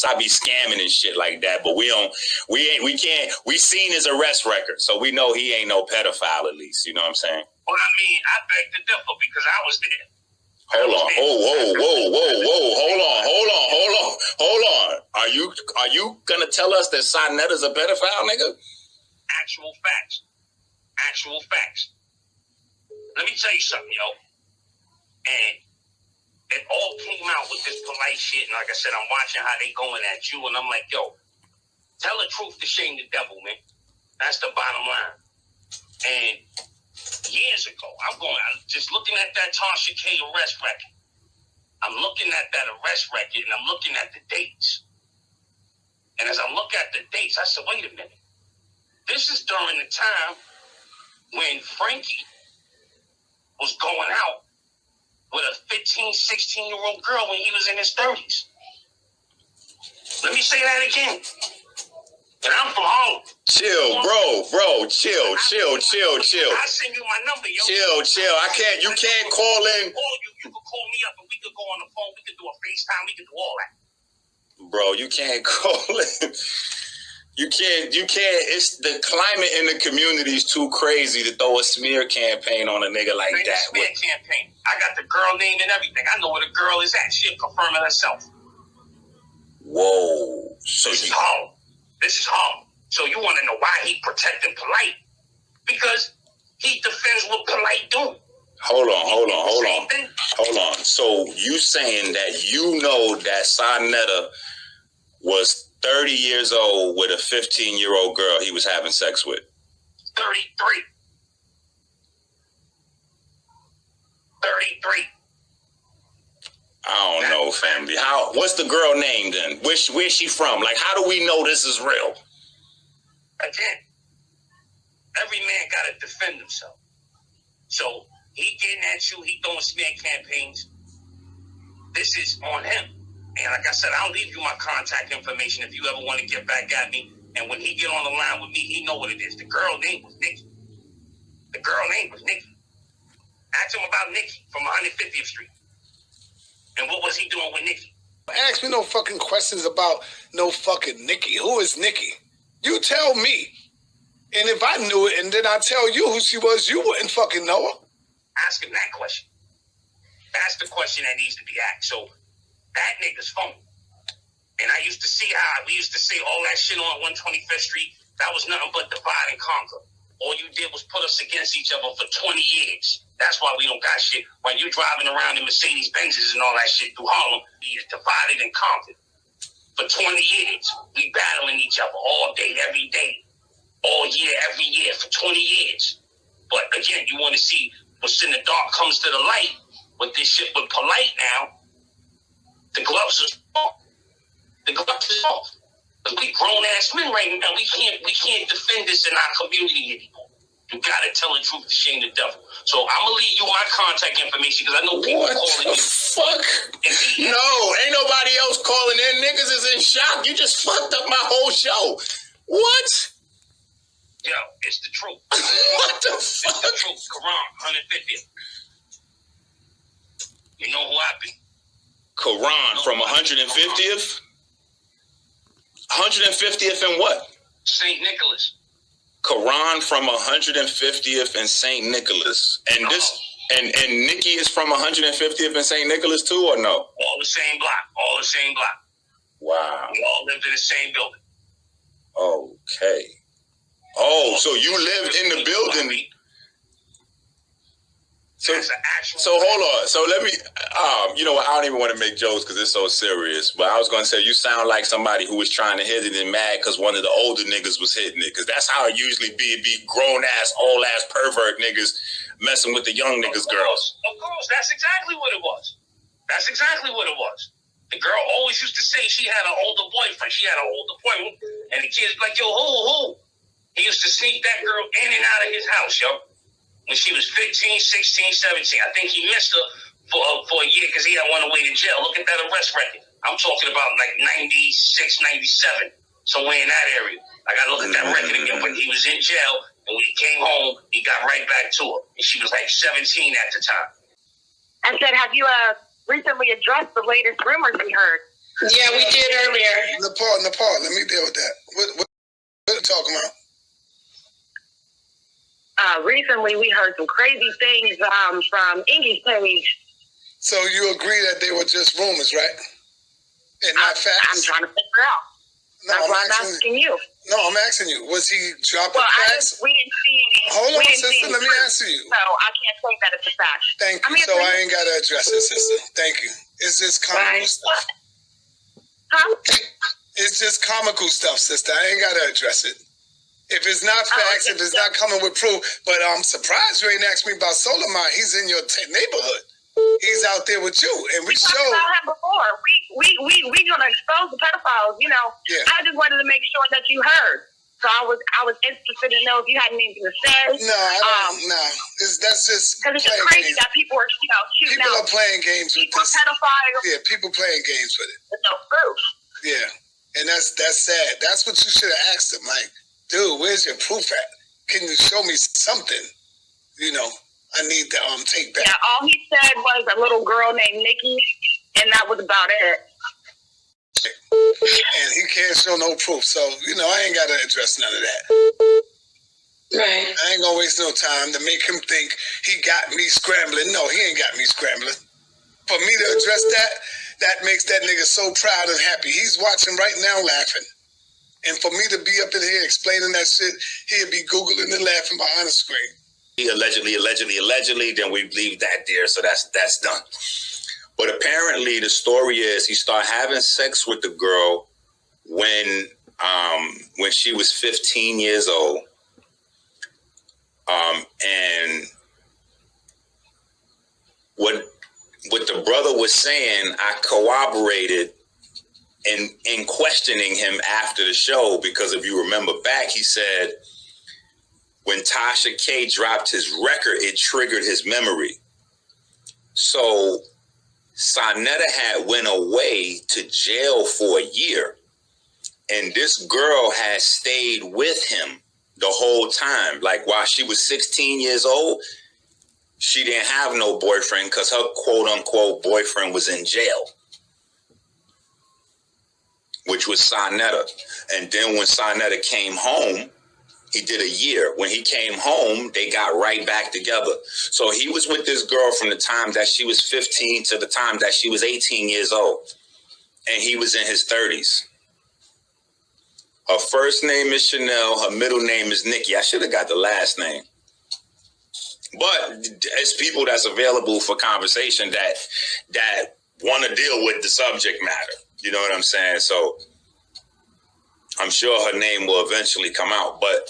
I be scamming and shit like that, but we seen his arrest record, so we know he ain't no pedophile at least. You know what I'm saying? Well, I mean, I beg to differ because I was there. Hold on. Hold on. Are you gonna tell us that Sanetta's a pedophile, nigga? Actual facts. Let me tell you something, yo. And it all came out with this polite shit. And like I said, I'm watching how they going at you. And I'm like, yo, tell the truth to shame the devil, man. That's the bottom line. And years ago, I'm just looking at that Tasha K arrest record. I'm looking at that arrest record and I'm looking at the dates. And as I look at the dates, I said, wait a minute. This is during the time when Frankie was going out with a 15, 16-year-old girl when he was in his 30s. Let me say that again. And I'm from home. Chill, bro. Chill. I send you my number, yo. Chill. You can't call in. Or you could call me up and we could go on the phone. We could do a FaceTime. We could do all that. Bro, you can't call in. You can't. It's the climate in the community is too crazy to throw a smear campaign on a nigga like that. Smear campaign. I got the girl name and everything. I know where the girl is at. She'll confirm it herself. Whoa. This is home. So you want to know why he protected Polite? Because he defends what Polite do. Hold on. So you saying that you know that Sanetta was 30 years old with a 15-year-old girl he was having sex with? 33. I don't know, family. What's the girl name then? Where's she from? Like, how do we know this is real? Again, every man got to defend himself. So he getting at you, he throwing smear campaigns. This is on him. And like I said, I'll leave you my contact information if you ever want to get back at me. And when he get on the line with me, he know what it is. The girl name was Nikki. Ask him about Nikki from 150th Street. And what was he doing with Nikki? Ask me no fucking questions about no fucking Nikki. Who is Nikki? You tell me. And if I knew it and then I tell you who she was, you wouldn't fucking know her. Ask him that question. That's the question that needs to be asked. So that nigga's phone. And I used to see how we used to say all that shit on 125th Street. That was nothing but divide and conquer. All you did was put us against each other for 20 years. That's why we don't got shit. While you driving around in Mercedes-Benzes and all that shit through Harlem, we is divided and conquered. For 20 years, we battling each other all day, every day. All year, every year, for 20 years. But again, you want to see what's in the dark comes to the light. With this shit with Polite now, the gloves are off. Because we grown-ass men right now. We can't defend this in our community anymore. You gotta tell the truth to shame the devil. So I'm gonna leave you my contact information because I know people calling you. What the fuck? No, ain't nobody else calling in. Niggas is in shock. You just fucked up my whole show. What? Yo, it's the truth. What the fuck? It's the truth. Quran, 150th. You know who I be? Quran from 150th? 150th and what? St. Nicholas. Quran from 150th and St. Nicholas. And and Nikki is from 150th and St. Nicholas too, or no? All the same block. Wow. We all lived in the same building. Okay. Oh, so you lived in the building. So hold on. So let me, you know what? I don't even want to make jokes because it's so serious. But I was going to say, you sound like somebody who was trying to hit it and mad because one of the older niggas was hitting it. Because that's how it usually be. It be grown-ass, old-ass pervert niggas messing with the young niggas' girls. Of course. That's exactly what it was. The girl always used to say she had an older boyfriend. And the kids like, yo, who? He used to sneak that girl in and out of his house, yo. When she was 15, 16, 17. I think he missed her for a year because he had one away to jail. Look at that arrest record. I'm talking about like 96, 97, somewhere in that area. I got to look at that record again. But he was in jail, and when he came home, he got right back to her. And she was like 17 at the time. I said, have you recently addressed the latest rumors we heard? Yeah, we did earlier. Nepal, let me deal with that. What are you talking about? Recently, we heard some crazy things from Ingy's page. So you agree that they were just rumors, right? And not facts? I'm trying to figure out. No, That's why I'm asking you. No, I'm asking you. Was he dropping facts? We didn't see any. Hold on, sister. Let me answer you. So I can't say that it's a fact. Thank you. So I ain't got to address it, sister. Thank you. It's just comical stuff. Huh? It's just comical stuff, sister. I ain't got to address it. If it's not facts, if it's not coming with proof. But I'm surprised you ain't asked me about Solomon. He's in your neighborhood. He's out there with you, and we talked about him before. We gonna expose the pedophiles. You know, yeah. I just wanted to make sure that you heard. So I was interested to know if you had anything to say. No, I don't. That's just because it's just crazy that people are shooting people out. Are playing games with this. Pedophiles. Yeah, people playing games with it. With no proof. Yeah, and that's sad. That's what you should have asked him. Like, dude, where's your proof at? Can you show me something? You know. I need to take that. Yeah, all he said was a little girl named Nikki, and that was about it. And he can't show no proof, so I ain't got to address none of that. Right. I ain't gonna waste no time to make him think he got me scrambling. No, he ain't got me scrambling. For me to address that makes that nigga so proud and happy. He's watching right now, laughing. And for me to be up in here explaining that shit, he'd be Googling and laughing behind the screen. Allegedly, then we leave that there, so that's done. But apparently the story is he started having sex with the girl when she was 15 years old. And what the brother was saying, I corroborated in questioning him after the show, because if you remember back, he said when Tasha K dropped his record, it triggered his memory. So Sanetta had went away to jail for a year, and this girl had stayed with him the whole time. Like while she was 16 years old, she didn't have no boyfriend because her quote unquote boyfriend was in jail, which was Sanetta. And then when Sanetta came home, he did a year. When he came home, they got right back together. So he was with this girl from the time that she was 15 to the time that she was 18 years old. And he was in his 30s. Her first name is Chanel. Her middle name is Nikki. I should have got the last name. But it's people that's available for conversation that want to deal with the subject matter. You know what I'm saying? So I'm sure her name will eventually come out. But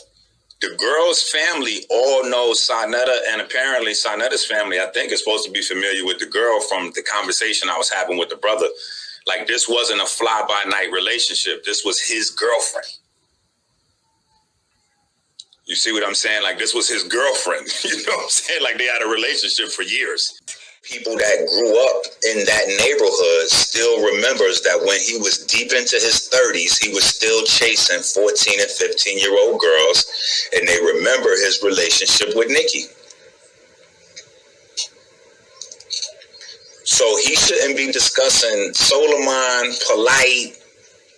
the girl's family all know Sanetta, and apparently Sanetta's family, I think, is supposed to be familiar with the girl from the conversation I was having with the brother. Like, this wasn't a fly-by-night relationship. This was his girlfriend. You see what I'm saying? Like, this was his girlfriend. You know what I'm saying? Like, they had a relationship for years. People that grew up in that neighborhood still remembers that when he was deep into his 30s, he was still chasing 14 and 15-year-old girls, and they remember his relationship with Nikki. So he shouldn't be discussing Solomon, Polite,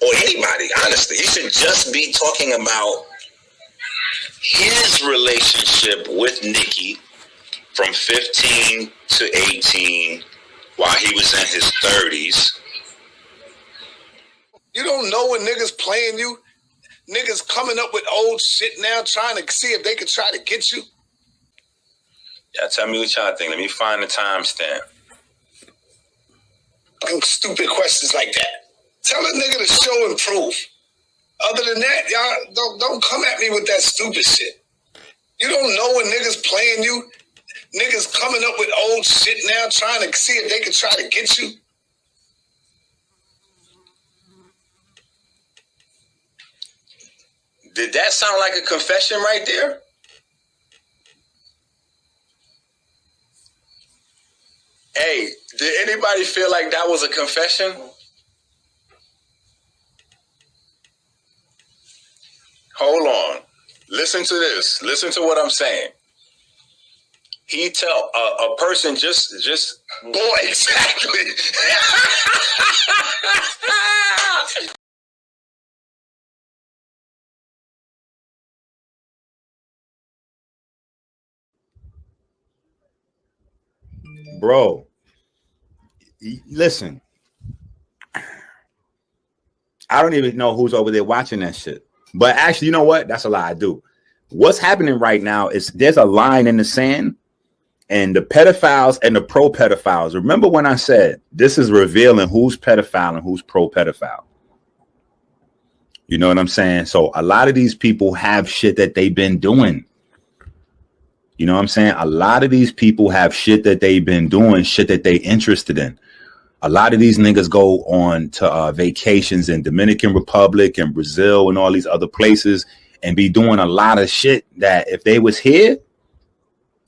or anybody, honestly. He should just be talking about his relationship with Nikki from 15 to 18 while he was in his 30s. You don't know when niggas playing you? Niggas coming up with old shit now trying to see if they can try to get you? Yeah, tell me what y'all think. Let me find the timestamp. Stupid questions like that. Tell a nigga to show and prove. Other than that, y'all don't come at me with that stupid shit. You don't know when niggas playing you? Niggas coming up with old shit now trying to see if they can try to get you? Did that sound like a confession right there? Hey, did anybody feel like that was a confession? Hold on. Listen to this. Listen to what I'm saying. He tell a person just boy, exactly. Bro, listen. I don't even know who's over there watching that shit. But actually, you know what? That's a lie. I do. What's happening right now is there's a line in the sand, and the pedophiles and the pro pedophiles. Remember when I said this is revealing who's pedophile and who's pro pedophile? You know what I'm saying? So a lot of these people have shit that they've been doing. You know what I'm saying? A lot of these people have shit that they've been doing, shit that they interested in. A lot of these niggas go on to vacations in Dominican Republic and Brazil and all these other places and be doing a lot of shit that if they was here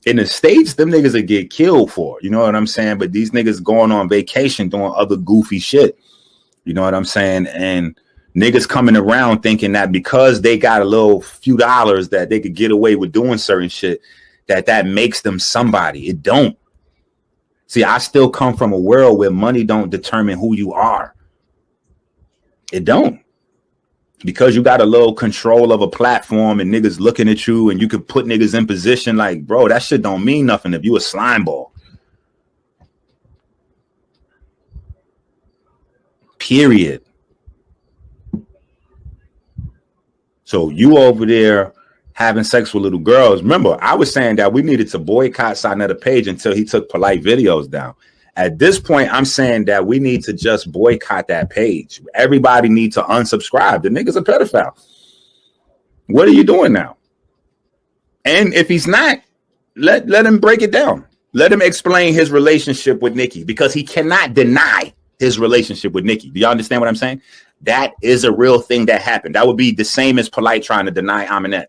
in the States, them niggas would get killed for. You know what I'm saying? But these niggas going on vacation doing other goofy shit. You know what I'm saying? And niggas coming around thinking that because they got a little few dollars that they could get away with doing certain shit, that makes them somebody. It don't. See, I still come from a world where money don't determine who you are. It don't. Because you got a little control of a platform and niggas looking at you and you can put niggas in position like, bro, that shit don't mean nothing if you a slime ball. Period. So you over there having sex with little girls. Remember, I was saying that we needed to boycott Sanetta page until he took polite videos down. At this point, I'm saying that we need to just boycott that page. Everybody needs to unsubscribe. The nigga's a pedophile. What are you doing now? And if he's not, let him break it down. Let him explain his relationship with Nikki, because he cannot deny his relationship with Nikki. Do y'all understand what I'm saying? That is a real thing that happened. That would be the same as Polite trying to deny Aminette.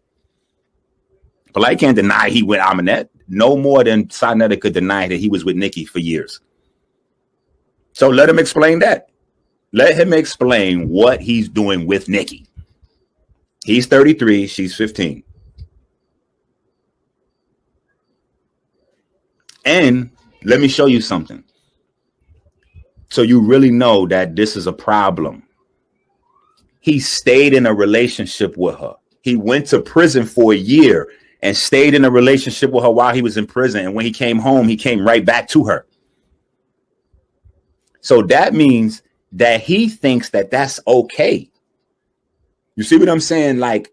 Polite can't deny he with Aminette no more than Sanetta could deny that he was with Nikki for years. So let him explain that. Let him explain what he's doing with Nikki. He's 33, she's 15. And let me show you something. So you really know that this is a problem. He stayed in a relationship with her. He went to prison for a year and stayed in a relationship with her while he was in prison. And when he came home, he came right back to her. So that means that he thinks that that's okay. You see what I'm saying? Like,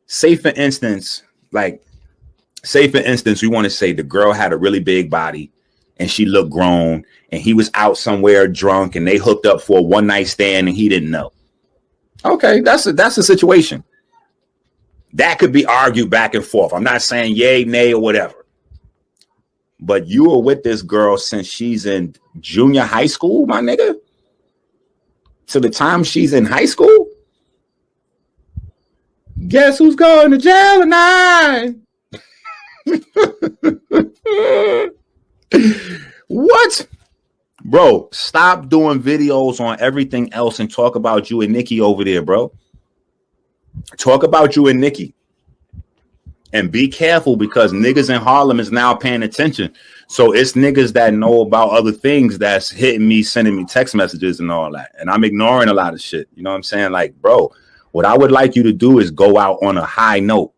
say for instance, we want to say the girl had a really big body and she looked grown and he was out somewhere drunk and they hooked up for a one night stand and he didn't know. Okay, that's a situation. That could be argued back and forth. I'm not saying yay, nay, or whatever. But you were with this girl since she's in junior high school, my nigga? To the time she's in high school? Guess who's going to jail tonight? What? Bro, stop doing videos on everything else and talk about you and Nikki over there, bro. Talk about you and Nikki. And be careful, because niggas in Harlem is now paying attention. So it's niggas that know about other things that's hitting me, sending me text messages and all that. And I'm ignoring a lot of shit. You know what I'm saying? Like, bro, what I would like you to do is go out on a high note.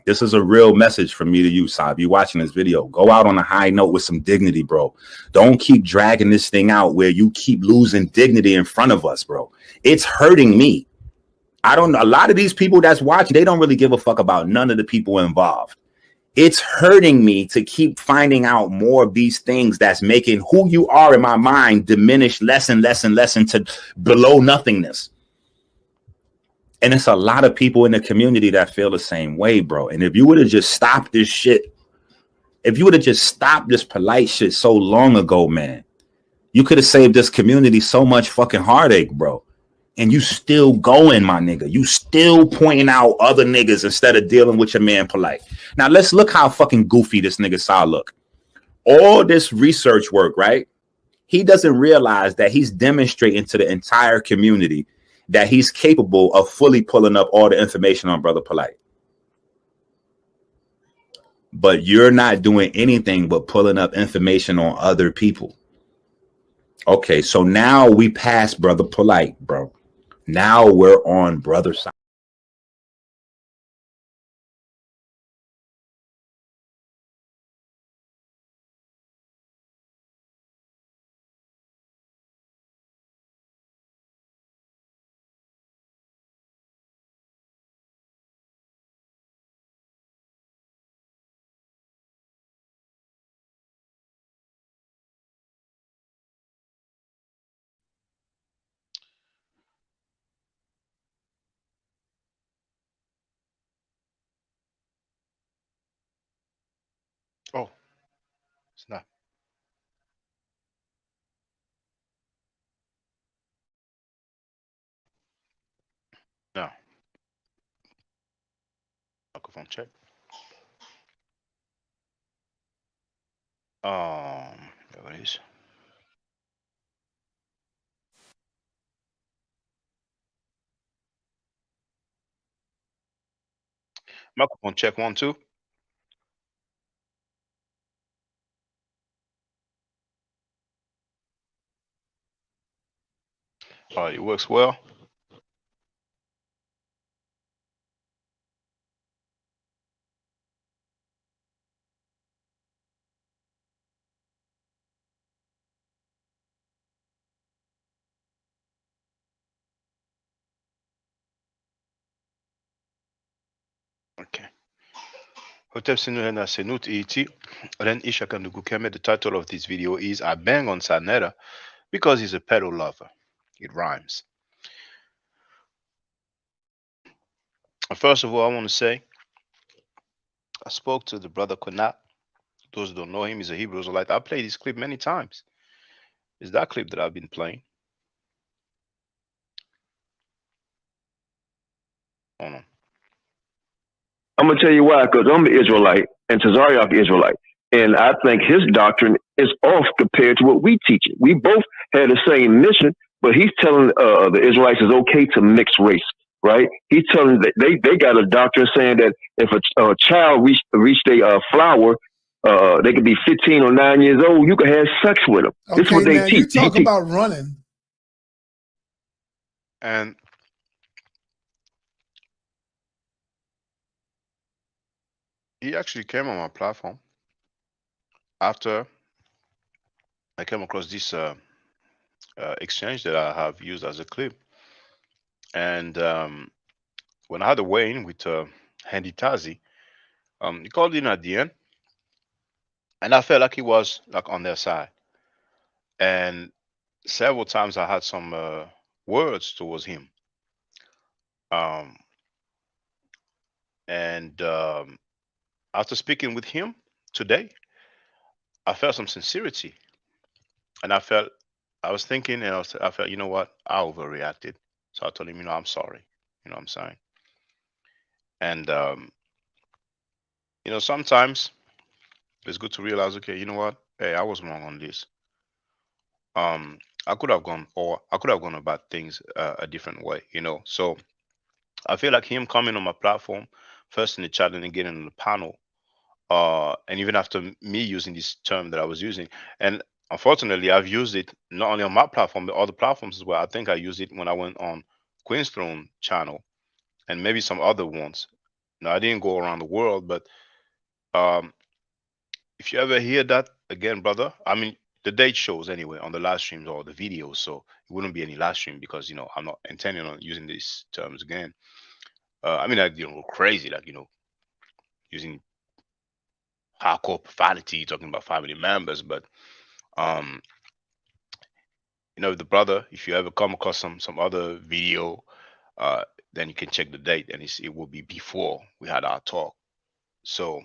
This is a real message from me to you, Saab. You watching this video. Go out on a high note with some dignity, bro. Don't keep dragging this thing out where you keep losing dignity in front of us, bro. It's hurting me. A lot of these people that's watching, they don't really give a fuck about none of the people involved. It's hurting me to keep finding out more of these things that's making who you are in my mind diminish less and less and less into below nothingness. And it's a lot of people in the community that feel the same way, bro. And if you would have just stopped this shit, if you would have just stopped this polite shit so long ago, man, you could have saved this community so much fucking heartache, bro. And you still going, my nigga. You still pointing out other niggas instead of dealing with your man polite. Now, let's look how fucking goofy this nigga Saw look. All this research work, right? He doesn't realize that he's demonstrating to the entire community that he's capable of fully pulling up all the information on Brother Polite. but you're not doing anything but pulling up information on other people. Okay, so now we pass Brother Polite, bro. Now we're on Brother side. Oh, it's not. No. Microphone check. There it is. Microphone check 1 2. All right, it works well. Okay. The title of this video is I Bang on Sanetta because he's a pedo lover. It rhymes. First of all, I want to say I spoke to the brother Konat. Those who don't know him, he's a Hebrew Israelite. I played this clip many times. It's that clip that I've been playing. Hold on. I'm gonna tell you why, because I'm an Israelite and Tazariak Israelite, and I think his doctrine is off compared to what we teach. We both had the same mission, but he's telling the Israelites it's okay to mix race, right? He's telling that they got a doctrine saying that if a child reached a flower, they could be 15 or 9 years old. You can have sex with them. Okay, this is what they now teach. you talk about running. And he actually came on my platform after I came across this exchange that I have used as a clip. And when I had a weigh-in with Handy Tazi, he called in at the end, and I felt like he was like on their side. And several times I had some words towards him. Um, and after speaking with him today, I felt some sincerity, and I was thinking, and I felt, you know what, I overreacted. So I told him, I'm sorry. You know what I'm saying? And sometimes it's good to realize, okay, you know what, hey, I was wrong on this. I could have gone about things a different way, So I feel like him coming on my platform, first in the chat and then getting on the panel, and even after me using this term that I was using, and unfortunately, I've used it not only on my platform, but other platforms as well. I think I used it when I went on Queen's Throne channel and maybe some other ones. Now, I didn't go around the world, but um, if you ever hear that again, brother, I mean, the date shows anyway on the live streams or the videos, so it wouldn't be any live stream because I'm not intending on using these terms again. I mean, like crazy, like using hardcore profanity, talking about family members, but um, the brother, if you ever come across some other video, uh, then you can check the date, and it will be before we had our talk. So,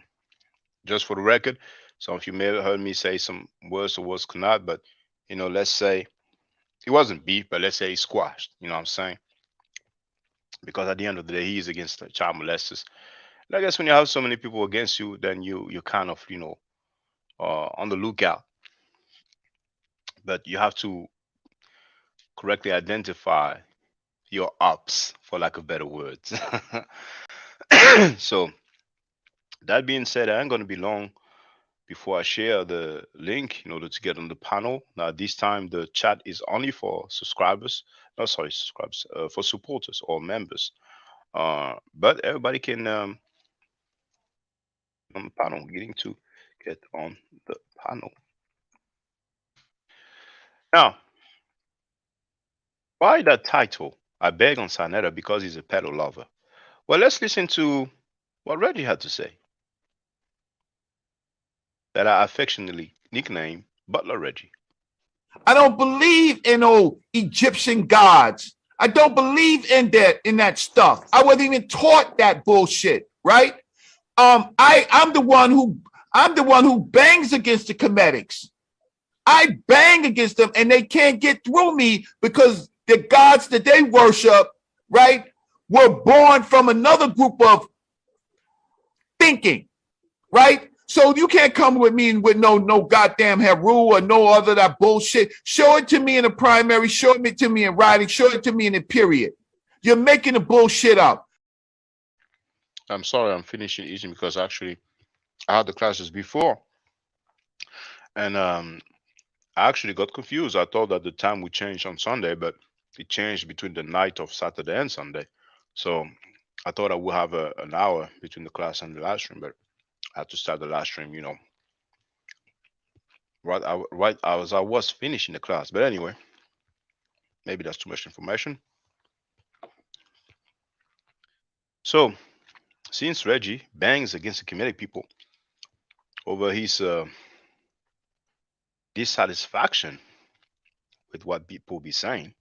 just for the record, some of you may have heard me say some words towards Kanat, but let's say it wasn't beef, but let's say he squashed. You know what I'm saying? Because at the end of the day, he is against the child molesters. And I guess when you have so many people against you, then you're kind of on the lookout. But you have to correctly identify your ups, for lack of better words. So That being said, I ain't gonna be long before I share the link in order to get on the panel. Now, this time the chat is only for subscribers. No, sorry, subscribers, for supporters or members. But everybody can on the panel, getting to get on the panel. Now, why that title? I beg on Sanetta because he's a pedo lover. Well, let's listen to what Reggie had to say, that I affectionately nickname Butler Reggie. I don't believe in old Egyptian gods. I don't believe in that stuff. I wasn't even taught that bullshit, right? I'm the one who bangs against the Comedics. I bang against them and they can't get through me because the gods that they worship, right, were born from another group of thinking, right? So you can't come with me with no goddamn Heru or no other that bullshit. Show it to me in the primary, show it to me in writing, show it to me in the period. You're making the bullshit up. I'm sorry, I'm finishing eating because actually I had the classes before, and I actually got confused. I thought that the time would change on Sunday, but it changed between the night of Saturday and Sunday. So I thought I would have an hour between the class and the live stream, but I had to start the live stream, right as I was finishing the class. But anyway, maybe that's too much information. So since Reggie bangs against the Kemetic people over his dissatisfaction with what people be saying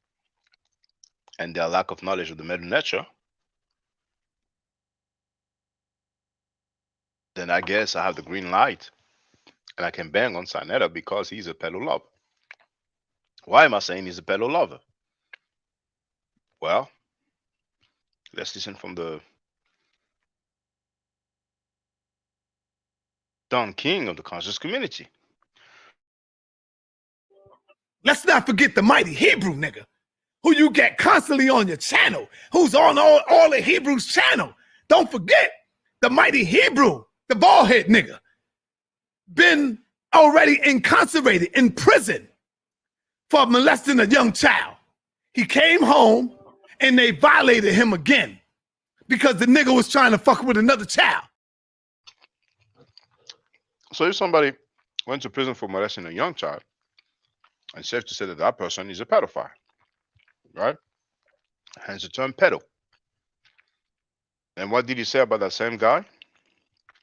and their lack of knowledge of the middle nature, then I guess I have the green light and I can bang on Sanetta because he's a pedo lover. Why am I saying he's a pedo lover? Well, let's listen from the Don King of the conscious community. Let's not forget the mighty Hebrew nigga, who you get constantly on your channel, who's on all the Hebrews channel. Don't forget the mighty Hebrew, the baldhead nigga, been already incarcerated in prison for molesting a young child. He came home and they violated him again because the nigga was trying to fuck with another child. So if somebody went to prison for molesting a young child, it's safe to say that that person is a pedophile, right? Hence the term pedo. And what did he say about that same guy?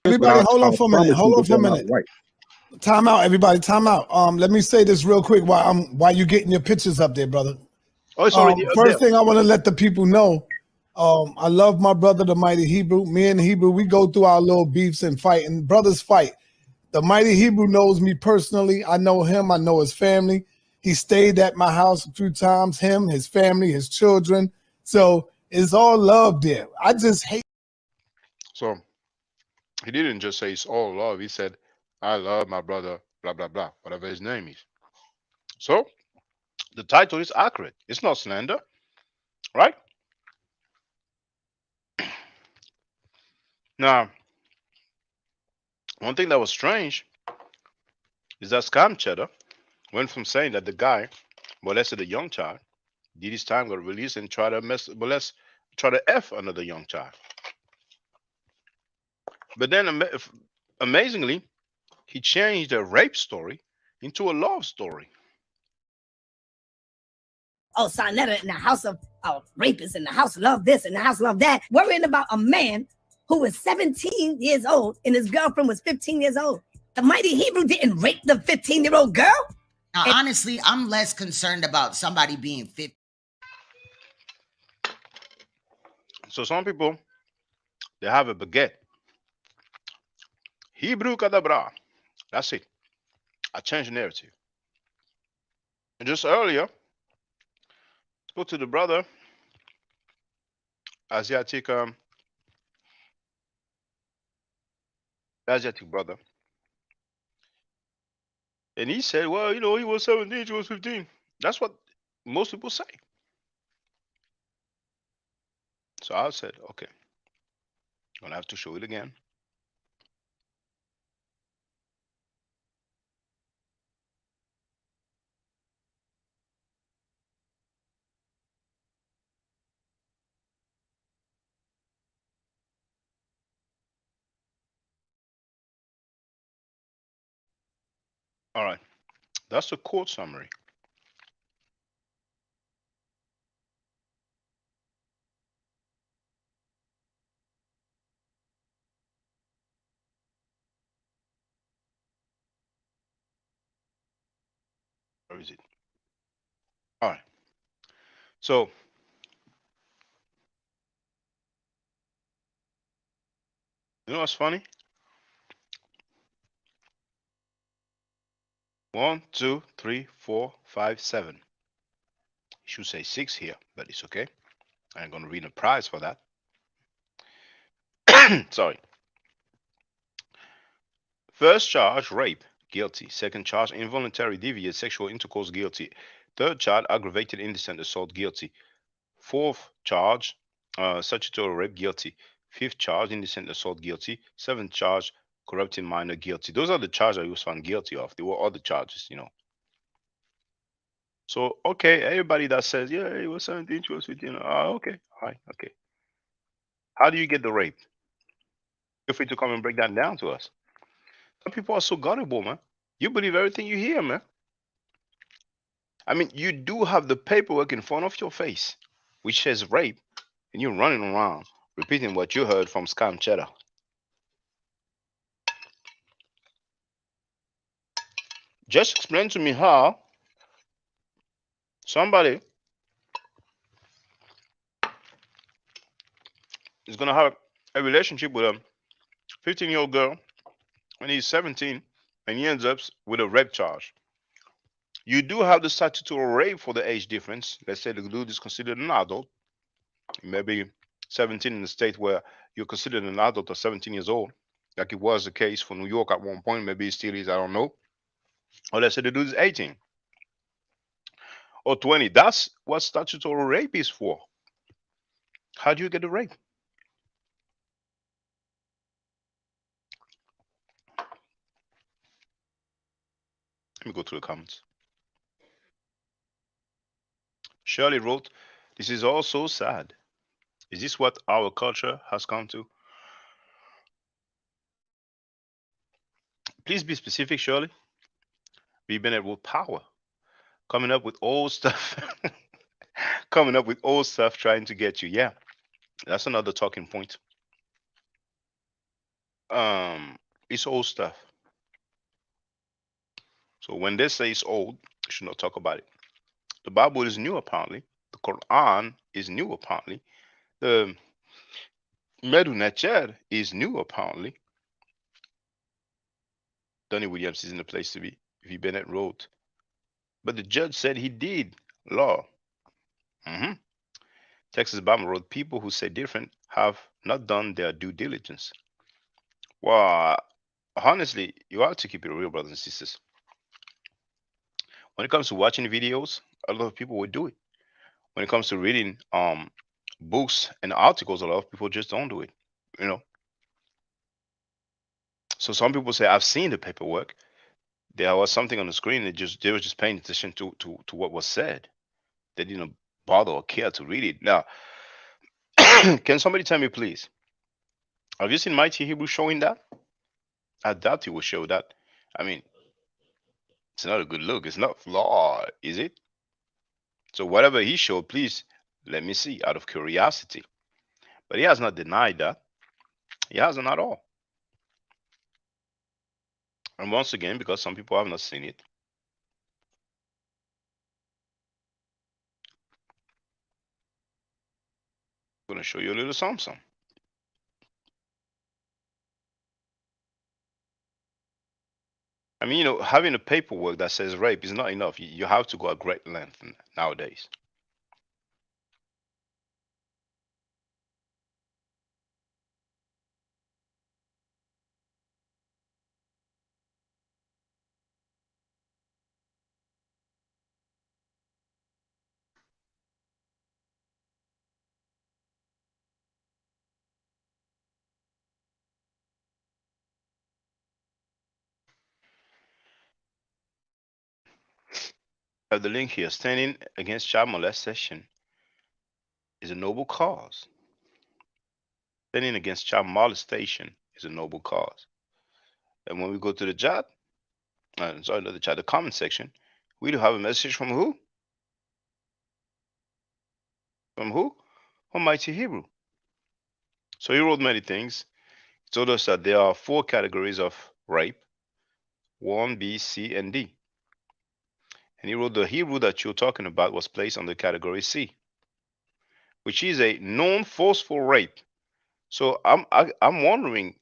Everybody, hold on for a minute. Hold on for a minute. Right. Time out, everybody. Time out. Let me say this real quick while you getting your pictures up there, brother. Oh, it's already up first there. thing I want to let the people know, I love my brother, the mighty Hebrew. Me and Hebrew, we go through our little beefs and fight, and brothers fight. The mighty Hebrew knows me personally. I know him. I know his family. He stayed at my house a few times. Him, his family, his children. So it's all love there. I just hate. So he didn't just say it's all love. He said, I love my brother, blah, blah, blah, whatever his name is. So the title is accurate. It's not slander, right? Now, one thing that was strange is that Scam Cheddar went from saying that the guy molested a young child, did his time, got released, and try to F another young child. But then, amazingly, he changed a rape story into a love story. Oh, Sanetta in the house of rapists, in the house love this, in the house love that, worrying about a man who was 17 years old and his girlfriend was 15 years old. The mighty Hebrew didn't rape the 15-year-old girl? Now, honestly, I'm less concerned about somebody being 50. So some people, they have a baguette. Hebrew kadabra. That's it. I changed the narrative. And just earlier, I spoke to the brother, Asiatic brother. And he said, well, he was 17, she was 15. That's what most people say. So I said, okay, I'm gonna have to show it again. All right. That's the court summary. Where is it? All right. So, you know what's funny? 1, 2, 3, 4, 5, 7. You should say 6 here, but it's okay. I'm going to read a prize for that. Sorry. First charge, rape, guilty. Second charge, involuntary deviant sexual intercourse, guilty. Third charge, aggravated indecent assault, guilty. Fourth charge, statutory rape, guilty. Fifth charge, indecent assault, guilty. Seventh charge, corrupting minor, guilty. Those are the charges I was found guilty of. There were other charges, you know. So, okay, everybody that says, yeah, he was 17, she was 15, okay, all right, okay. How do you get the rape? Feel free to come and break that down to us. Some people are so gullible, man. You believe everything you hear, man. I mean, you do have the paperwork in front of your face, which says rape, and you're running around repeating what you heard from Scam Cheddar. Just explain to me how somebody is going to have a relationship with a 15-year-old girl when he's 17 and he ends up with a rape charge. You do have the statutory rape for the age difference. Let's say the dude is considered an adult, maybe 17 in the state where you're considered an adult or 17 years old, like it was the case for New York at one point. Maybe it still is, I don't know. Or let's say the dude is 18 or 20. That's what statutory rape is for. How do you get the rape? Let me go to the comments. Shirley wrote, "This is all so sad. Is this what our culture has come to?" Please be specific, Shirley. We've been at willpower, coming up with old stuff, coming up with old stuff, trying to get you. Yeah, that's another talking point. It's old stuff. So when they say it's old, you should not talk about it. The Bible is new, apparently. The Quran is new, apparently. The Medu Neter is new, apparently. Donnie Williams is in the place to be. V. Bennett wrote, but the judge said he did law. Texas Bama wrote, people who say different have not done their due diligence. Well, honestly, you have to keep it real, brothers and sisters. When it comes to watching videos, a lot of people will do it. When it comes to reading books and articles, a lot of people just don't do it. You know. So some people say, I've seen the paperwork. There was something on the screen. They were just paying attention to what was said. They didn't bother or care to read it. Now, can somebody tell me, please? Have you seen Mighty Hebrew showing that? I doubt he will show that. I mean, it's not a good look. It's not flawed, is it? So whatever he showed, please let me see out of curiosity. But he has not denied that. He hasn't at all. And once again, because some people have not seen it, I'm going to show you a little something. I mean, you know, having a paperwork that says rape is not enough. You have to go a great length nowadays. I have the link here. Standing against child molestation is a noble cause. Standing against child molestation is a noble cause. And when we go to the chat, Sorry, not the chat, the comment section. We do have a message from who? From who? From Mighty Hebrew. So he wrote many things. He told us that there are 4 categories of rape: 1, B, C, and D. And he wrote the Hebrew that you're talking about was placed under category C, which is a non-forceful rape. So I'm wondering,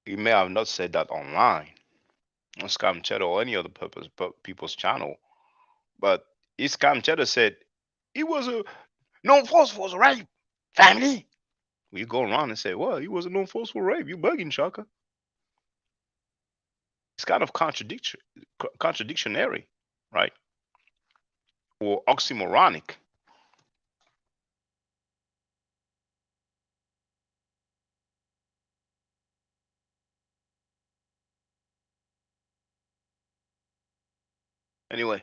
he may have not said that online on Scam Cheddar or any other people's channel, but his Scam Cheddar said it was a non-forceful rape, family. You go around and say, well, he was a non-forceful rape. You bugging, Shaka. It's kind of contradictionary, right? Or oxymoronic. Anyway,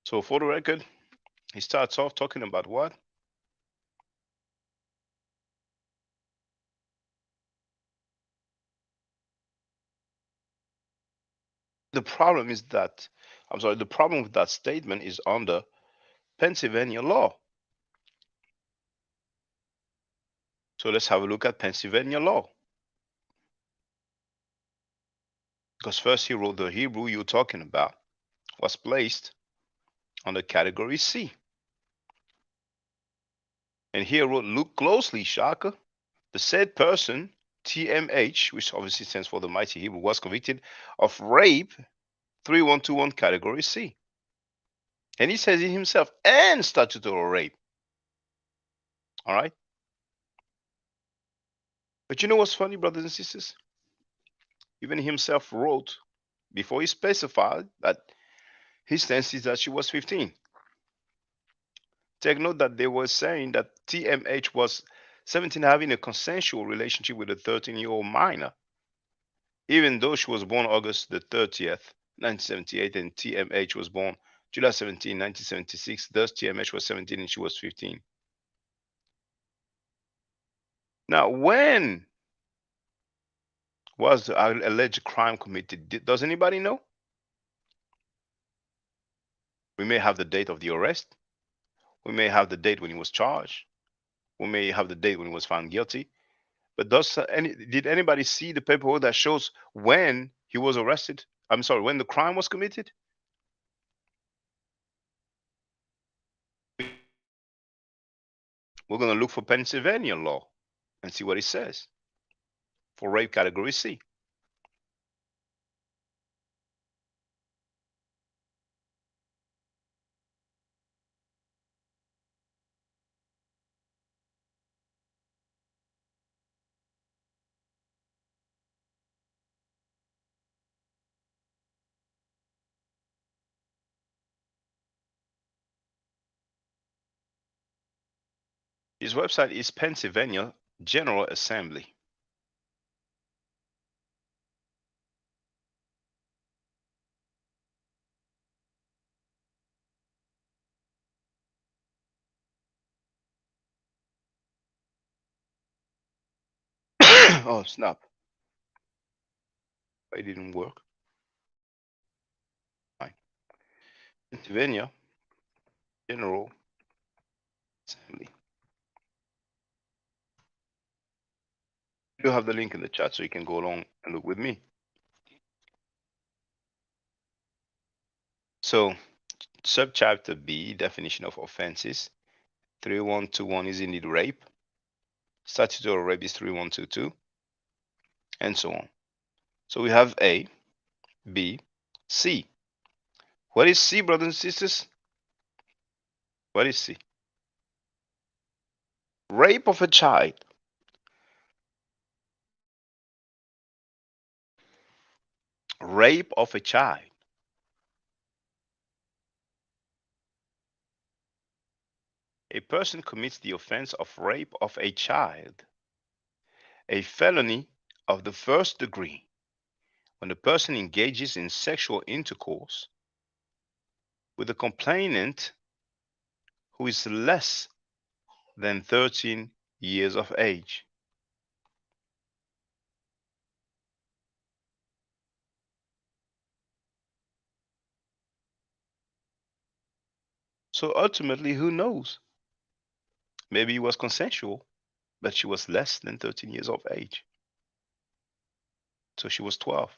so for the record, he starts off talking about what? The problem is that, I'm sorry, the problem with that statement is under Pennsylvania law. So let's have a look at Pennsylvania law. Because first he wrote the Hebrew you're talking about was placed under category C. And here wrote, look closely, Shaka. The said person, TMH, which obviously stands for the Mighty Hebrew, was convicted of rape 3121 category C. And he says it himself, and statutory rape. All right. But you know what's funny, brothers and sisters? Even himself wrote, before he specified, that his stance is that she was 15. Take note that they were saying that TMH was 17 having a consensual relationship with a 13-year-old minor, even though she was born August the 30th, 1978, and TMH was born July 17, 1976. Thus, TMH was 17 and she was 15. Now, when was the alleged crime committed? Does anybody know? We may have the date of the arrest. We may have the date when he was charged. We may have the date when he was found guilty. But did anybody see the paperwork that shows when he was arrested? I'm sorry, when the crime was committed? We're going to look for Pennsylvania law and see what it says for rape category C. His website is Pennsylvania General Assembly. Oh, snap. It didn't work. Fine. Pennsylvania General Assembly. You have the link in the chat so you can go along and look with me. So, subchapter B, definition of offenses. 3121 is indeed rape. Statutory rape is 3122, and so on. So we have A, B, C. What is C, brothers and sisters? What is C? Rape of a child. Rape of a child. A person commits the offense of rape of a child, a felony of the first degree, when the person engages in sexual intercourse with a complainant who is less than 13 years of age. So ultimately, who knows? Maybe it was consensual, but she was less than 13 years of age. So she was 12.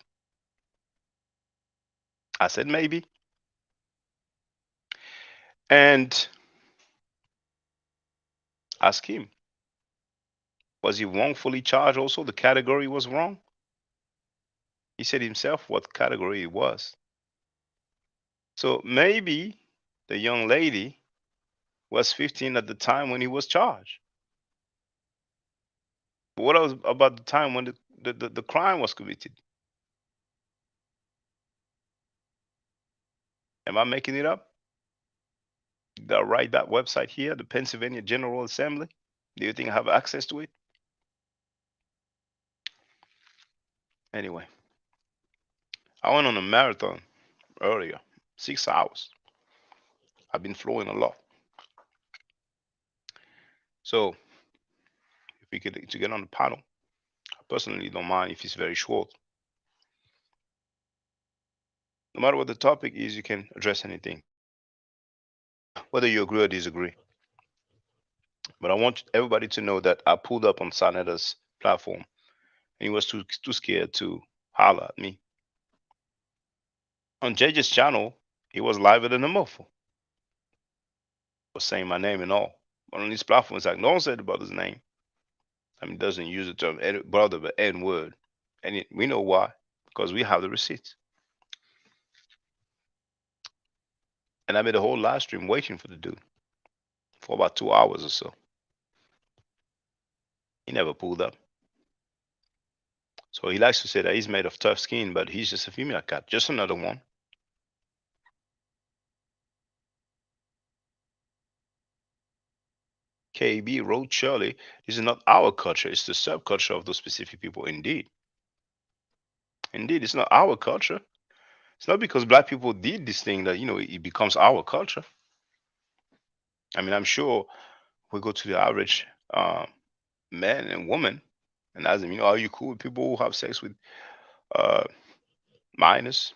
I said maybe. And ask him, was he wrongfully charged also? The category was wrong. He said himself what category it was. So maybe the young lady was 15 at the time when he was charged. But what was about the time when the crime was committed? Am I making it up? Did I write that website here, the Pennsylvania General Assembly? Do you think I have access to it? Anyway, I went on a marathon earlier, 6 hours. I've been flowing a lot. So if we could to get on the panel, I personally don't mind if it's very short. No matter what the topic is, you can address anything, whether you agree or disagree. But I want everybody to know that I pulled up on Sanetta's platform, and he was too scared to holler at me. On JJ's channel, he was liver than a mofo. Was saying my name and all. But on these platforms, like no one said the brother's name. I mean, doesn't use the term brother, but N word. And we know why, because we have the receipts. And I made a whole live stream waiting for the dude for about 2 hours or so. He never pulled up. So he likes to say that he's made of tough skin, but he's just a female cat, just another one. KB wrote Shirley, this is not our culture, it's the subculture of those specific people. Indeed. Indeed, it's not our culture. It's not because black people did this thing that, it becomes our culture. I mean, I'm sure we go to the average man and woman and ask them, are you cool with people who have sex with minors?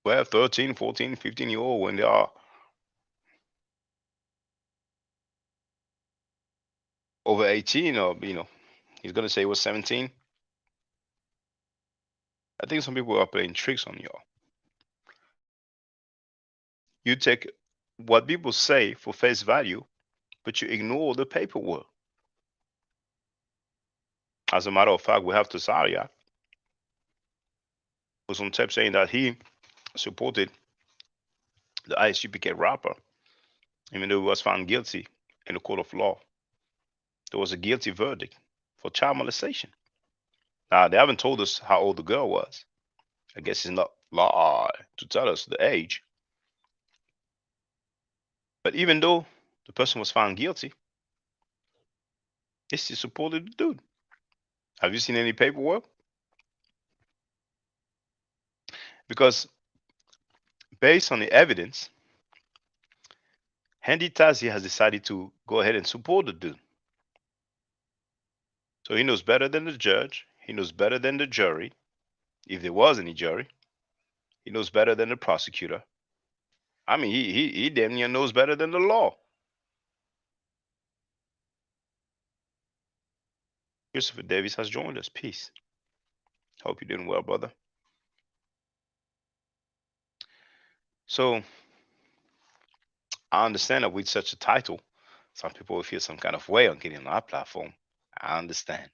12, 13, 14, 15-year-old when they are over 18 or, he's going to say he was 17. I think some people are playing tricks on y'all. You take what people say for face value, but you ignore the paperwork. As a matter of fact, we have Tasaria who's on tape saying that he supported the ISUPK rapper, even though he was found guilty in the court of law. There was a guilty verdict for child molestation. Now, they haven't told us how old the girl was. I guess it's not law to tell us the age. But even though the person was found guilty, they still supported the dude. Have you seen any paperwork? Because based on the evidence, Handy Tazi has decided to go ahead and support the dude. So he knows better than the judge. He knows better than the jury, if there was any jury. He knows better than the prosecutor. I mean, he damn near knows better than the law. Christopher Davis has joined us. Peace. Hope you're doing well, brother. So I understand that with such a title, some people will feel some kind of way on getting on our platform. I understand.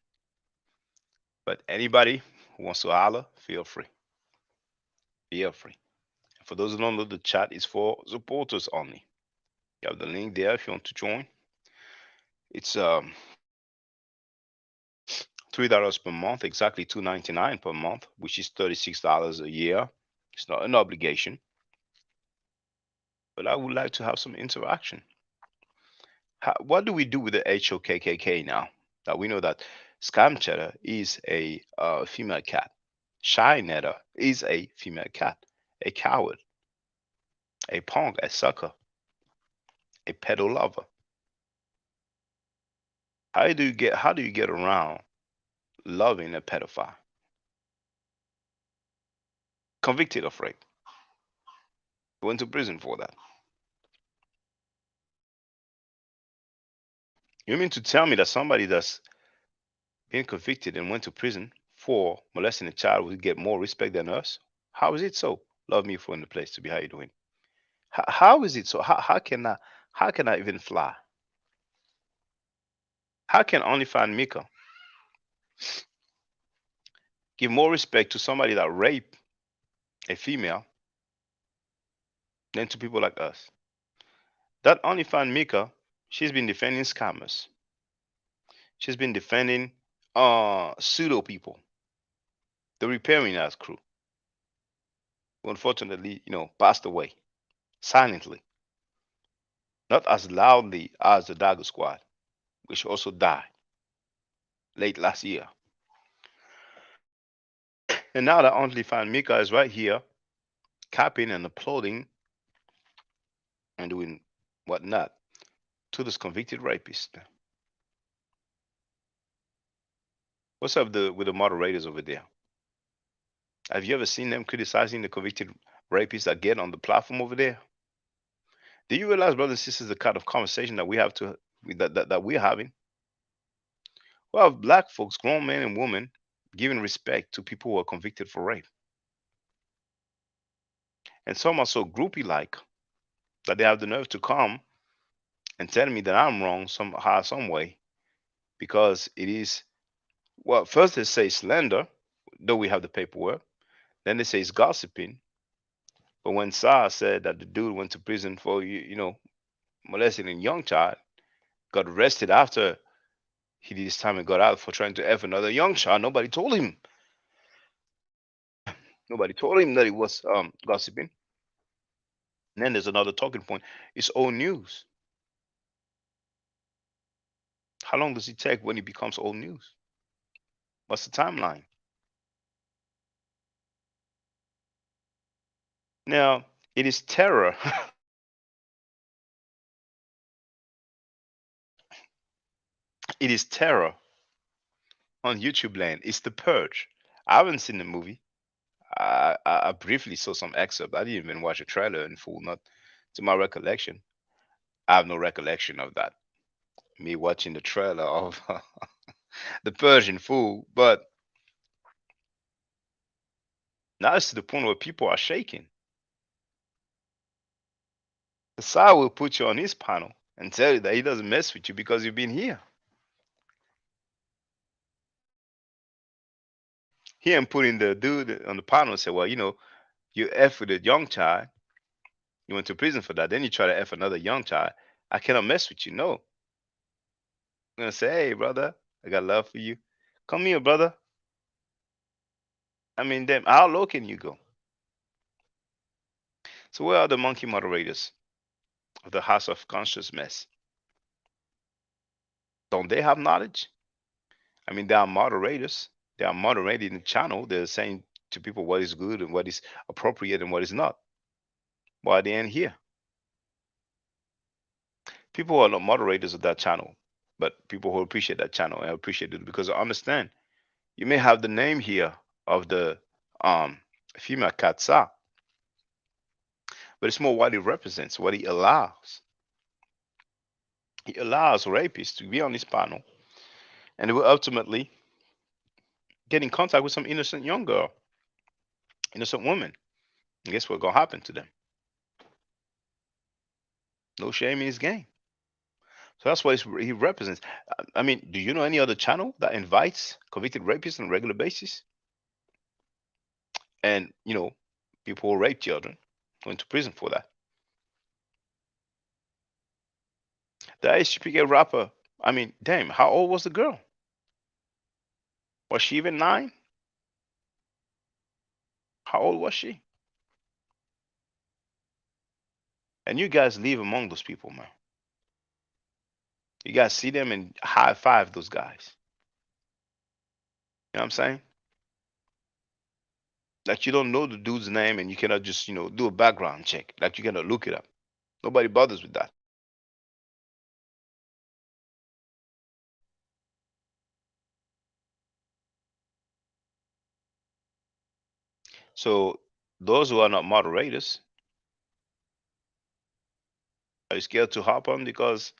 But anybody who wants to holler, feel free. Feel free. And for those who don't know, the chat is for supporters only. You have the link there if you want to join. It's $3 per month, exactly $2.99 per month, which is $36 a year. It's not an obligation. But I would like to have some interaction. What do we do with the HOKKK now? That we know that Scam Cheddar is a female cat. Shy Netta is a female cat. A coward. A punk, a sucker. A pedo lover. How do you get around loving a pedophile? Convicted of rape. Went to prison for that. You mean to tell me that somebody that's been convicted and went to prison for molesting a child will get more respect than us? How is it so? Love me for in the place to be. How you doing? How is it so? How can I even fly? How can only find Mika give more respect to somebody that raped a female than to people like us? That only find Mika, she's been defending scammers. She's been defending pseudo people, the repairing us crew, who unfortunately, passed away silently, not as loudly as the Dago Squad, which also died late last year. And now that only find Mika is right here, capping and applauding and doing whatnot to this convicted rapist. What's up with the moderators over there? Have you ever seen them criticizing the convicted rapists that get on the platform over there? Do you realize, brothers and sisters, the kind of conversation that we have that we're having? Well, black folks, grown men and women, giving respect to people who are convicted for rape. And some are so groupie like that they have the nerve to come and tell me that I'm wrong somehow, some way, because it is, well, first they say slander, though we have the paperwork. Then they say it's gossiping. But when Sa said that the dude went to prison for molesting a young child, got arrested after he did his time and got out for trying to F another young child, nobody told him. Nobody told him that he was gossiping. And then there's another talking point. It's old news. How long does it take when it becomes old news? What's the timeline? Now, it is terror. It is terror on YouTube land. It's The Purge. I haven't seen the movie. I briefly saw some excerpt. I didn't even watch a trailer in full, not to my recollection. I have no recollection of that. Me watching the trailer of The Purge in full, but now it's to the point where people are shaking. The side will put you on his panel and tell you that he doesn't mess with you because you've been here. He ain't putting the dude on the panel and say, well, you F with a young child. You went to prison for that. Then you try to F another young child. I cannot mess with you. No. I'm going to say, hey, brother, I got love for you. Come here, brother. I mean, damn, how low can you go? So where are the monkey moderators of the House of Conscious Mess? Don't they have knowledge? I mean, they are moderators. They are moderating the channel. They're saying to people what is good and what is appropriate and what is not. Why they ain't here? People who are not moderators of that channel, but people who appreciate that channel and appreciate it because I understand you may have the name here of the female Katsa, but it's more what it represents, what he allows. He allows rapists to be on this panel, and they will ultimately get in contact with some innocent young girl, innocent woman. And guess what's gonna happen to them? No shame in his game. So that's what he represents. I mean, do you know any other channel that invites convicted rapists on a regular basis? And people who rape children going to prison for that. The HPK rapper. I mean, damn, how old was the girl? Was she even 9? How old was she? And you guys live among those people, man. You guys see them and high five those guys. You know what I'm saying? Like you don't know the dude's name and you cannot just, do a background check. Like you cannot look it up. Nobody bothers with that. So those who are not moderators, Are you scared to hop on because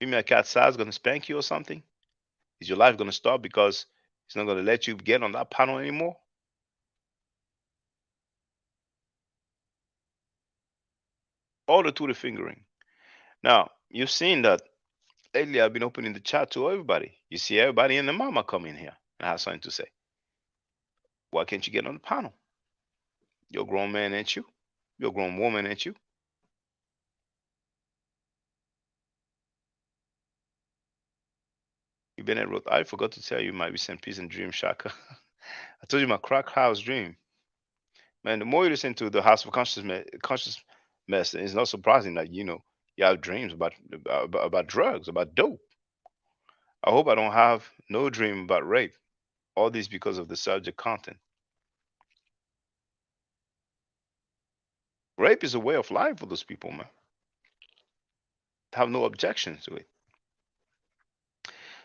female cat size gonna spank you or something? Is your life gonna stop because it's not gonna let you get on that panel anymore? All the to the fingering. Now, you've seen that lately I've been opening the chat to everybody. You see everybody and the mama come in here and have something to say. Why can't you get on the panel? You're a grown man, ain't you? You're a grown woman, ain't you? You've been at Road. I forgot to tell you my recent peace and dream, Shaka. I told you my crack house dream. Man, the more you listen to the House of Conscious Mess, it's not surprising that you have dreams about drugs, about dope. I hope I don't have no dream about rape. All this because of the subject content. Rape is a way of life for those people, man. I have no objections to it.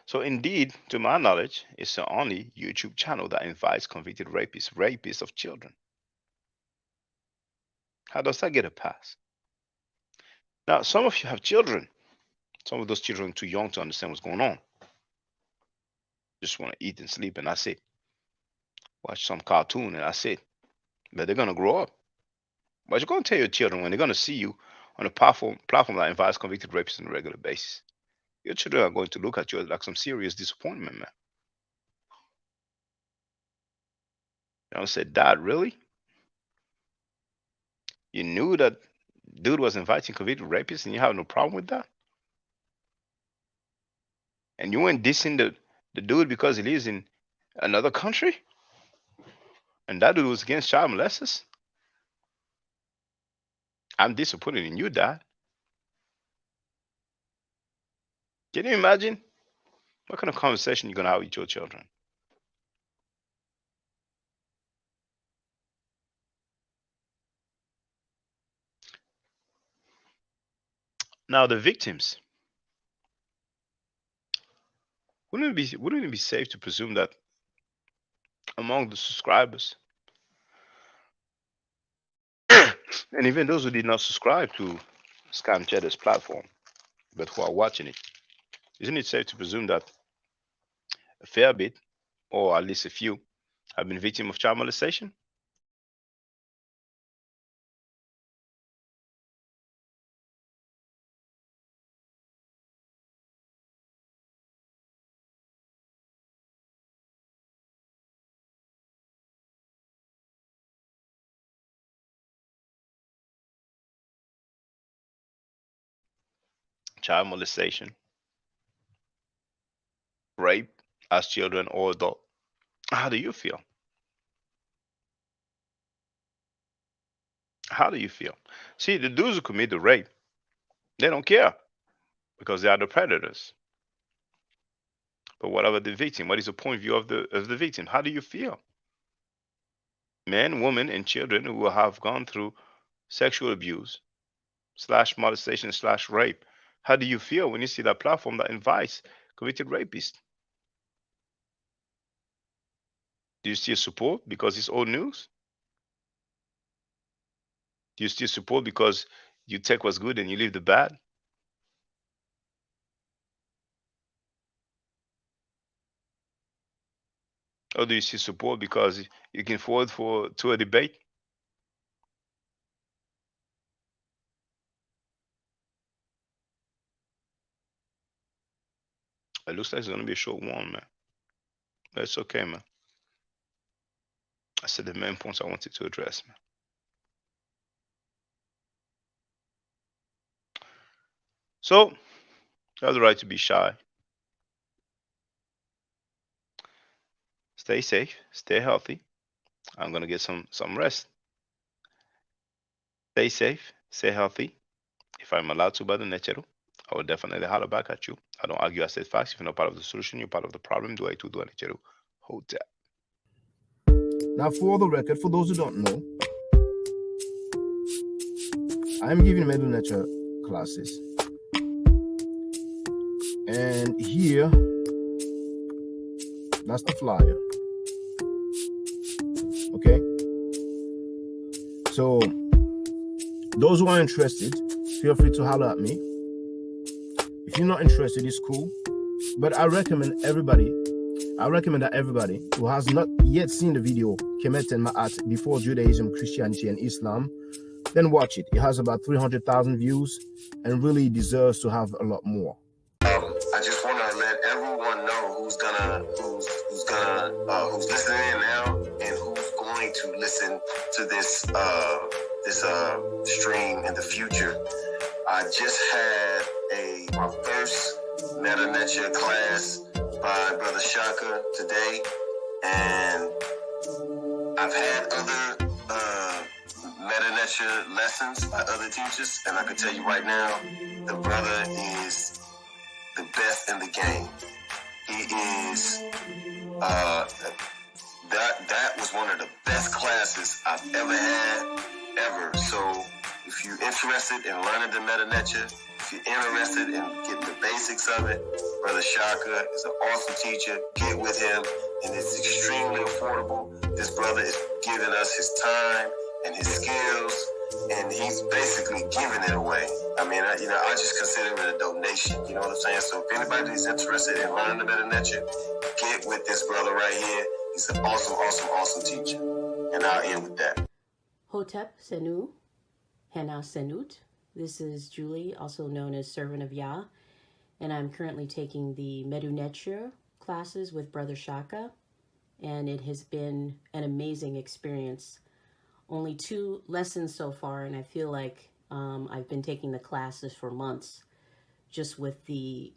So indeed, to my knowledge, it's the only YouTube channel that invites convicted rapists of children. How does that get a pass? Now, some of you have children. Some of those children are too young to understand what's going on. Just want to eat and sleep, and that's it. Watch some cartoon, and that's it. But they're going to grow up. But you're going to tell your children when they're going to see you on a platform that invites convicted rapists on a regular basis. Your children are going to look at you like some serious disappointment, man. I said, Dad, really? You knew that dude was inviting convicted rapists and you have no problem with that? And you weren't dissing the dude because he lives in another country? And that dude was against child molesters? I'm disappointed in you, Dad. Can you imagine what kind of conversation you're going to have with your children? Now, the victims. Wouldn't it be safe to presume that among the subscribers, and even those who did not subscribe to Scam Cheddar's platform, but who are watching it, isn't it safe to presume that a fair bit, or at least a few, have been victims of child molestation? Child molestation, rape as children or adult. How do you feel? How do you feel? See, the dudes who commit the rape, they don't care because they are the predators. But what about the victim? What is the point of view of the victim? How do you feel? Men, women, and children who have gone through sexual abuse / molestation / rape. How do you feel when you see that platform that invites convicted rapists? Do you still support because it's old news? Do you still support because you take what's good and you leave the bad? Or do you still support because you can forward to a debate? It looks like it's going to be a short one, man. But it's okay, man. I said the main points I wanted to address, man. So, you have the right to be shy. Stay safe, stay healthy. I'm going to get some rest. Stay safe, stay healthy. If I'm allowed to by the Nechero, I will definitely holler back at you. I don't argue, I said facts. If you're not part of the solution, you're part of the problem. Do I do Nechero? Hold that. Now, for the record, for those who don't know, I'm giving Medu Nature classes. And here, that's the flyer. Okay? So, Those who are interested, feel free to holler at me. If you're not interested, it's cool. But I recommend that everybody who has not yet seen the video Kemet and Ma'at before Judaism, Christianity, and Islam, then watch it. It has about 300,000 views and really deserves to have a lot more. I just want to let everyone know who's listening in now and who's going to listen to this stream in the future. I just had my first Meta class by Brother Shaka today, and I've had other Meta lessons by other teachers, and I can tell you right now, the brother is the best in the game. He is that was one of the best classes I've ever had, ever. So if you're interested in learning the Meta, if you're interested in getting the basics of it, Brother Shaka is an awesome teacher. Get with him, and it's extremely affordable. This brother is giving us his time and his skills, and he's basically giving it away. I mean, I just consider it a donation. You know what I'm saying? So if anybody's interested in learning the Meta, get with this brother right here. He's an awesome teacher. And I'll end with that. Hotep Senu, Hena Senut. This is Julie, also known as Servant of Yah, and I'm currently taking the Medunetshir classes with Brother Shaka, and it has been an amazing experience. Only 2 lessons so far, and I feel like I've been taking the classes for months, just with the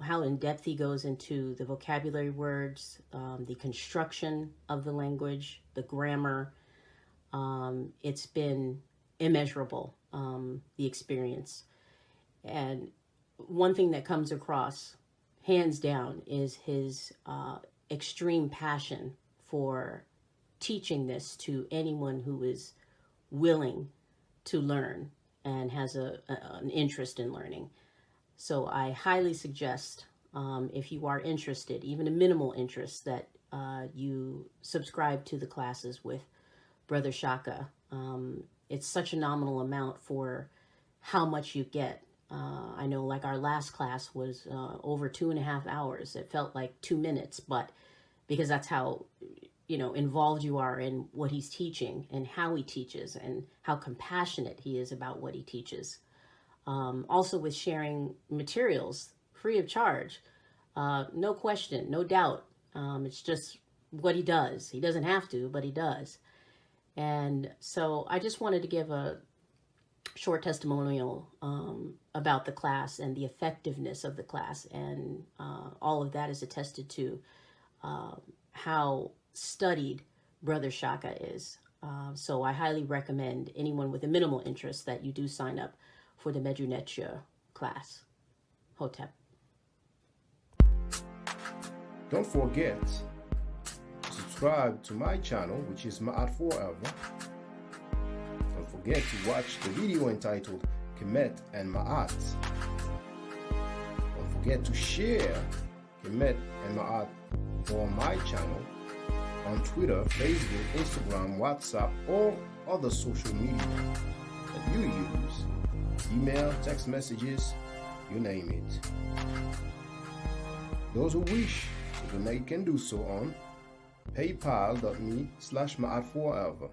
how in depth he goes into the vocabulary words, the construction of the language, the grammar. It's been immeasurable, the experience. And one thing that comes across, hands down, is his extreme passion for teaching this to anyone who is willing to learn and has an interest in learning. So I highly suggest, if you are interested, even a minimal interest, that you subscribe to the classes with Brother Shaka. It's such a nominal amount for how much you get. I know, like, our last class was over 2.5 hours. It felt like 2 minutes, but because that's how, involved you are in what he's teaching and how he teaches and how compassionate he is about what he teaches. Also with sharing materials free of charge, no question, no doubt. It's just what he does. He doesn't have to, but he does. And so I just wanted to give a short testimonial about the class and the effectiveness of the class. And all of that is attested to how studied Brother Shaka is. So I highly recommend anyone with a minimal interest that you do sign up for the Medunetshir class. Hotep. Don't forget to subscribe to my channel, which is Ma'at Forever. Don't forget to watch the video entitled Kemet and Ma'at. Don't forget to share Kemet and Ma'at on my channel on Twitter, Facebook, Instagram, WhatsApp, or other social media that you use. Email, text messages, you name it. Those who wish to donate can do so on paypal.me/Ma'at Forever.